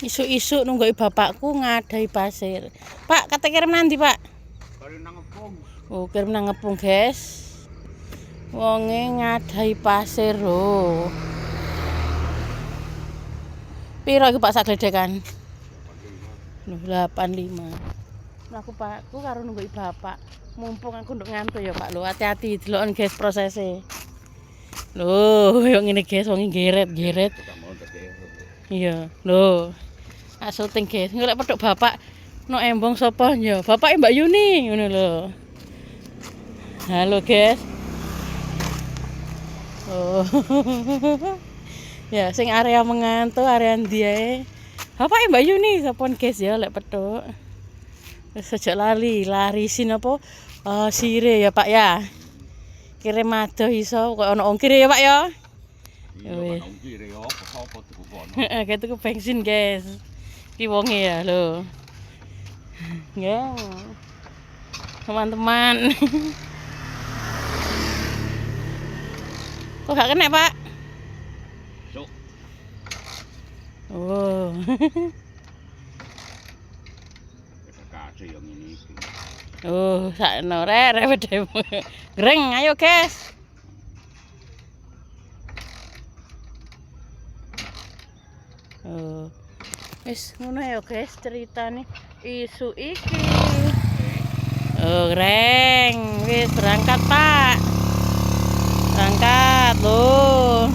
Isuk-isuk nunggu bapakku ngadai pasir. Pak, kata kirim nanti, Pak? Kirim nang ngepung. Oh, kirim nang ngepung, guys. Wonge ngadai pasir lho. Piro iki Pak sak gledekan? 85. Aku Pakku karo nunggu bapak. Mumpung aku nduk ngantuk ya Pak lho, hati-hati deloken guys prosese. Lho, yo ngene guys, wong geret-geret. Iya, lho. Tak syuting guys, golek petuk bapak no embong sapa ya? Bapake Mbak Yuni ngono lho. Halo guys. Oh. Ya, sing area mengantuk, area ndi ae. Bapake Mbak Yuni sapon guys ya lek petuk. Wis aja larisin apa sire ya Pak ya. Kirim adoh iso kok ana ongkir ya Pak ya. Iya, ana ongkir ya apa tuku kono. Heeh, tuku bensin guys. Ki wonge ya lho. Ya. Teman-teman. Kok gak kena, Pak? Cuk. Oh. Kasih yang ini. Oh, sakno rek wedemu. Greng, ayo guys. Oh. Wis ngono ya guys ceritane isu iki. Oh, greng. Wis berangkat, Pak. Berangkat, loh.